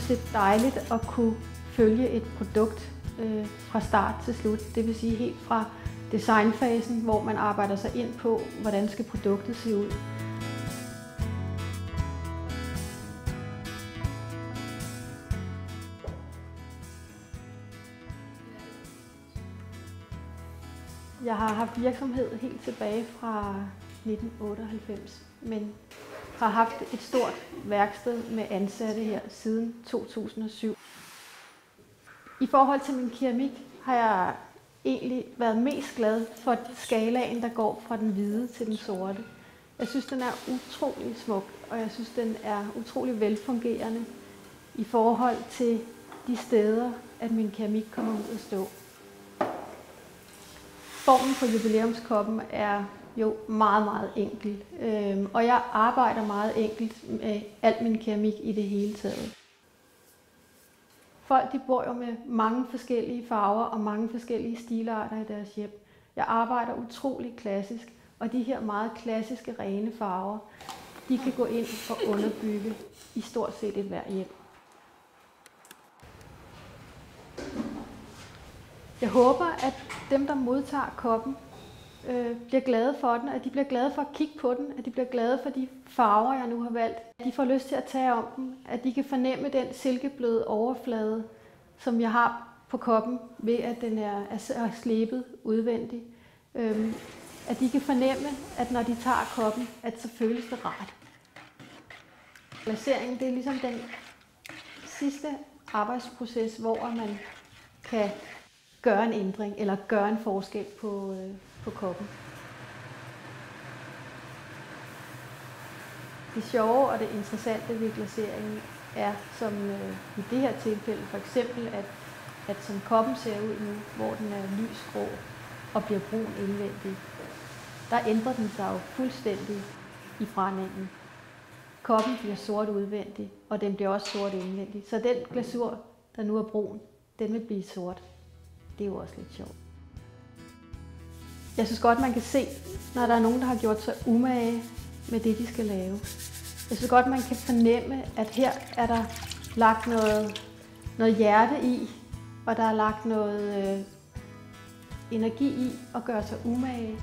synes, det er dejligt at kunne følge et produkt fra start til slut. Det vil sige helt fra designfasen, hvor man arbejder sig ind på, hvordan skal produktet se ud. Jeg har haft virksomhed helt tilbage fra 1998, men har haft et stort værksted med ansatte her siden 2007. I forhold til min keramik har jeg egentlig været mest glad for skalaen, der går fra den hvide til den sorte. Jeg synes, den er utrolig smuk, og jeg synes, den er utrolig velfungerende i forhold til de steder, at min keramik kommer ud at stå. Formen på jubilæumskoppen er jo meget, meget enkel, og jeg arbejder meget enkelt med al min keramik i det hele taget. Folk de bor jo med mange forskellige farver og mange forskellige stilarter i deres hjem. Jeg arbejder utrolig klassisk, og de her meget klassiske, rene farver, de kan gå ind og underbygge i stort set et hvert hjem. Jeg håber, at dem, der modtager koppen, bliver glade for den, at de bliver glade for at kigge på den, at de bliver glade for de farver, jeg nu har valgt. At de får lyst til at tage om den, at de kan fornemme den silkebløde overflade, som jeg har på koppen, ved at den er slebet udvendigt. At de kan fornemme, at når de tager koppen, at så føles det rart. Glaseringen, det er ligesom den sidste arbejdsproces, hvor man kan gøre en ændring eller gøre en forskel på koppen. Det sjove og det interessante ved glaseringen er, som i det her tilfælde, for eksempel, at som koppen ser ud nu, hvor den er lysgrå og bliver brun indvendigt, der ændrer den sig jo fuldstændig i brændingen. Koppen bliver sort udvendigt, og den bliver også sort indvendigt. Så den glasur, der nu er brun, den vil blive sort. Det er jo også lidt sjovt. Jeg synes godt, man kan se, når der er nogen, der har gjort sig umage med det, de skal lave. Jeg synes godt, man kan fornemme, at her er der lagt noget hjerte i, og der er lagt noget energi i at gøre sig umage.